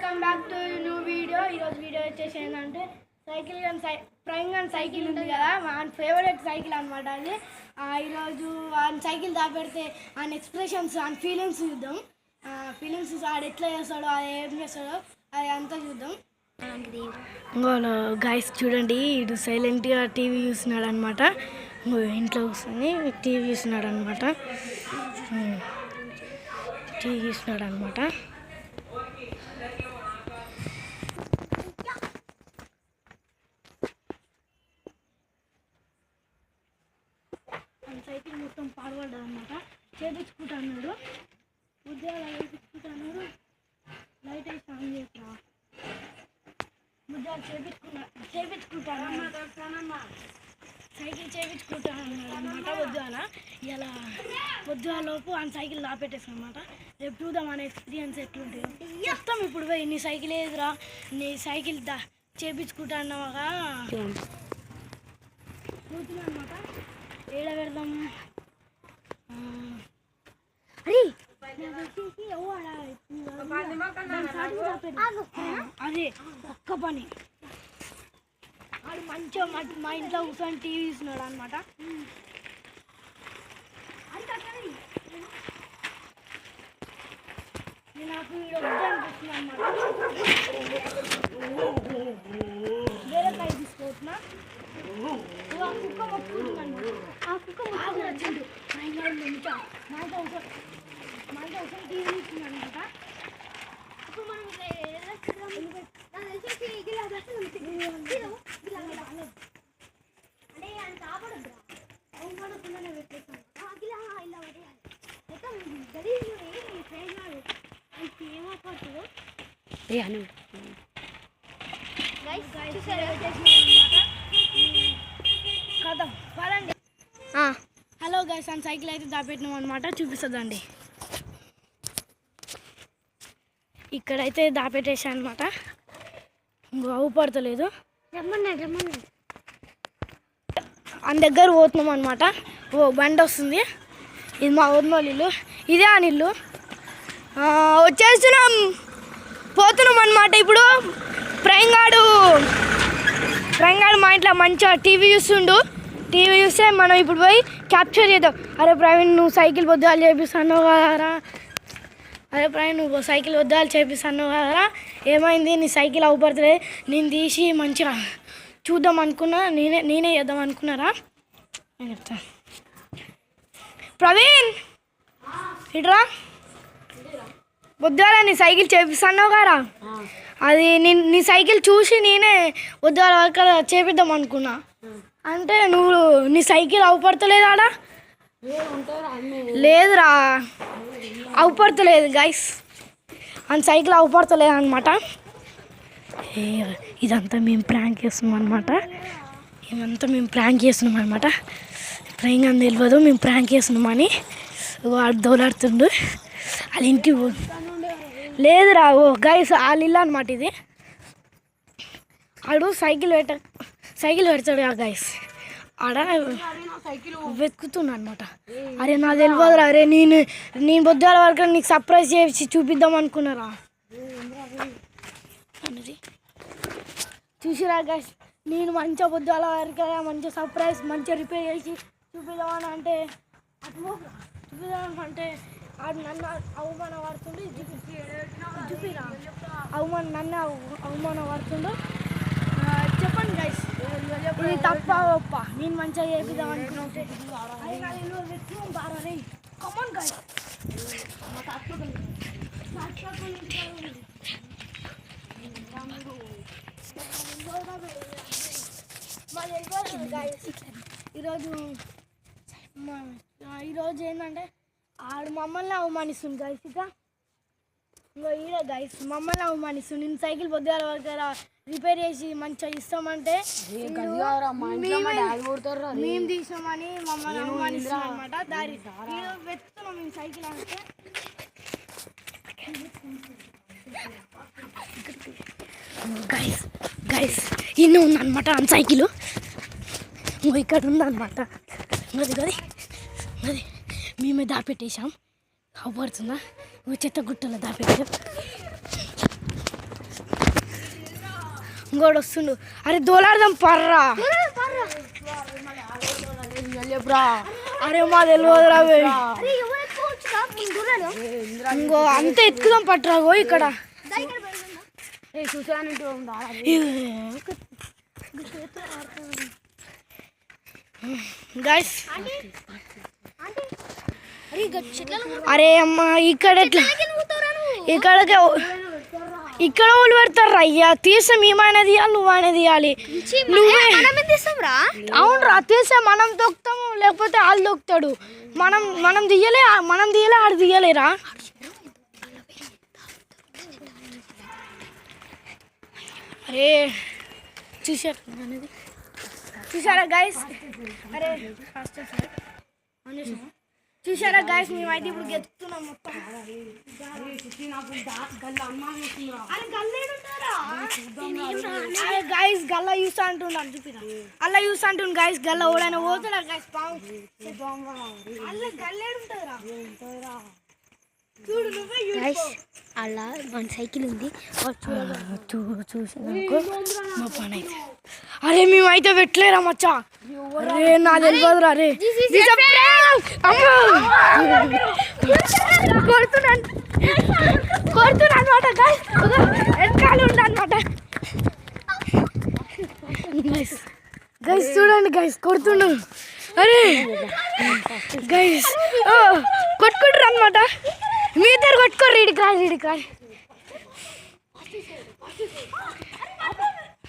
Welcome back to new video. ఈరోజు video వచ్చేసి ఏంటంటే ప్రైమ్ గన్ సైకిల్ ఉంది కదా, మన ఫేవరెట్ సైకిల్ అనమాట అది. ఈరోజు ఆయన సైకిల్ దాపెడితే ఆయన ఎక్స్ప్రెషన్స్ ఆయన ఫీలింగ్స్ చూద్దాం. ఫీలింగ్స్ ఆడు ఎట్లా చేస్తాడో, అది ఏం చేస్తాడో అది అంతా చూద్దాం. గైస్ చూడండి, ఇటు సైలెంట్గా టీవీ చూస్తున్నాడు అనమాట. ఇంట్లో కూర్చొని టీవీ చూస్తున్నాడు అనమాట. సైకిల్ మొత్తం పాడబడ్డా అనమాట. చేపించుకుంటున్నాడు, ఉద్యోగాలు వేపించుకుంటున్నాడు. లైట్ వేసి ఆన్ చేస్తా, ఉద్యోగాలు చేపించుకుంటాను సైకిల్ చేపించుకుంటాను అనమాట. పొద్దుగాల ఇలా పొద్దుగాలోపు ఆ సైకిల్ దాపెట్టేస్తాను అనమాట. రేపు చూద్దాం మన ఎక్స్పీరియన్స్ ఎట్లుంటాయో మొత్తం. ఇప్పుడు పోయి నీ సైకిల్ ఏదిరా, నీ సైకిల్ చేపించుకుంటాన్నావా కూర్చున్నా అనమాట. ఏడ పెడదాం అదే ఒక్క పని. వాడు మంచిగా మా ఇంట్లో కూర్చొని టీవీ చూస్తున్నాడు అనమాట. నాకు వద్దు అనిపిస్తుంది అనమాట. వేరే కాయ తీసుకోవచ్చునా, కుక్క మొక్కుతుందండి. ఆ కుక్క మొక్కు వచ్చిండు మా ఇంట్లో టీవీ చూస్తుంది అనమాట. అప్పుడు మనం హలో గైస్, ఆ సైకిల్ అయితే దాపెట్టినాం అనమాట. చూపిస్తుందండి. ఇక్కడైతే దాపెట్టేసా అనమాట. అవుపడతలేదు, అని దగ్గర పోతున్నాం అనమాట. ఓ బండి వస్తుంది, ఇది మా ఊరిలో ఇల్లు, ఇదే అని ఇల్లు. వచ్చేస్తున్నాం, పోతున్నాం అనమాట. ఇప్పుడు ప్రైమ్ గాడు మా ఇంట్లో మంచిగా టీవీ చూస్తుండు. టీవీ చూస్తే మనం ఇప్పుడు పోయి క్యాప్చర్ చేద్దాం. అరే ప్రవీణ్, నువ్వు సైకిల్ పొద్దుగాలు చేపిస్తున్నావు కదరా, అరే ప్రవీణ్ నువ్వు సైకిల్ పొద్దుగాలు చేపిస్తున్నావు కదరా, ఏమైంది నీ సైకిల్ అవుపడుతుంది, నేను తీసి మంచిగా చూద్దాం అనుకున్నా, నేనే చేద్దాం అనుకున్నారా నేను చెప్తాను. ప్రవీణ్ ఇట్రా, పొద్దుగాల నీ సైకిల్ చేపిస్తున్నావు కదా, అది నీ సైకిల్ చూసి నేనే పొద్దుగాల వరకు చేపిద్దాం అనుకున్నా. అంటే నువ్వు నీ సైకిల్ అవుపడతలేదాడా? లేదురా, అవుపడతలేదు గైస్, అని సైకిల్ అవుపడతలేదు అనమాట. ఇదంతా మేము ప్రాంక్ చేస్తున్నాం అనమాట. ప్రైమ్ అని తెలియదు మేము ప్రాంక్ చేస్తున్నామని. వాడు దోలాడుతుండు, వాళ్ళ ఇంటికి లేదురా. ఓ గైస్ వాళ్ళ ఇల్లు అనమాట ఇది. వాడు సైకిల్ పెడతాడు ఆ గైస్, ఆడ వెతుకుతున్నా అనమాట. అరే నాకు తెలియదురా, అరే నేను పొద్దుగాల వరకు నీకు సర్ప్రైజ్ చేసి చూపిద్దాం అనుకున్నారా అన్నది. చూసిరా గైస్, నేను మంచిగా పొద్దుగాల వరకు మంచిగా సర్ప్రైజ్ మంచిగా రిపేర్ చేసి చూపిద్దామని అంటే చూపిద్దామంటే ఆడు నన్ను అవమానపడుతుండు. చూపిరా నన్ను అవమానపడుతుండు. చెప్పండి గైస్, ఇది తప్ప ఒప్ప? నేను మంచిగా చేపిద్దాం అనుకుంటే కమాన్ గైస్, ఈరోజు ఏంటంటే ఆడు మమ్మల్ని అవమానిస్తుంది గైస్. ఇంకో ఈడ గైస్ మమ్మల్ని అవమానిస్తుంది. నేను సైకిల్ పొద్దుగాల వరకు రిపేర్ చేసి మంచిగా ఇస్తామంటే మేము తీసామని మమ్మల్ని అవమానిస్తాం అనమాట. దారి వెతుకుతున్నాం మేము సైకిల్ అంటే. గైస్ ఇన్ని ఉందన్నమాట ఆ సైకిల్, ఇక్కడ ఉందన్నమాట. అది మేమే దాపెట్టేసాం. అవపడుతుందా? చెత్త గుట్టలో దాపెట్టాం. ఇంకోటి వస్తుండు. అరే దోలాడదాం పర్రా. అరే మా తెలియదురా. ఇంకో అంత ఎత్తుకుదాం పట్టరాగో ఇక్కడ. గైస్ అరే అమ్మ ఇక్కడ ఎట్లా ఇక్కడ వాళ్ళు పెడతారు అయ్యా. తీసే మేమైనా తీయాలి, నువ్వైనా తీయాలి. నువ్వే అవునరా తీసే మనం దొక్కుతాము, లేకపోతే వాళ్ళు దొక్కుతాడు. మనం తీయలే ఆడు తీయలేరా. అరే చూసారా గైస్. అరే చూసారా గైస్, మేమైతే ఇప్పుడు గెలుస్తున్నాం మొత్తం. గైస్ గల్లా చూస్తా అంటున్నాను, చూపిరా అలా చూస్తా అంటుంది గైస్. గల్లా ఓడైనా పోతాడా గైస్? పాము అలా గల్లేడుంటుందిరా. చూడు నువ్వే అలా మన సైకిల్ ఉంది చూసినాక మా పని అయితే. అరే మేమైతే పెట్టలేరా మచ్చా. అరే నా తెలియదురా. అరే కొడుతున్నా అనమాట గైస్, వెనకాల ఉండ అనమాట గైస్. చూడండి గైస్ కొడుతుండు. అరే గైస్ కొట్టుకుంటారు అనమాట. మీ ఇద్దరు కొట్టుకోరు. ఇడికి రాదు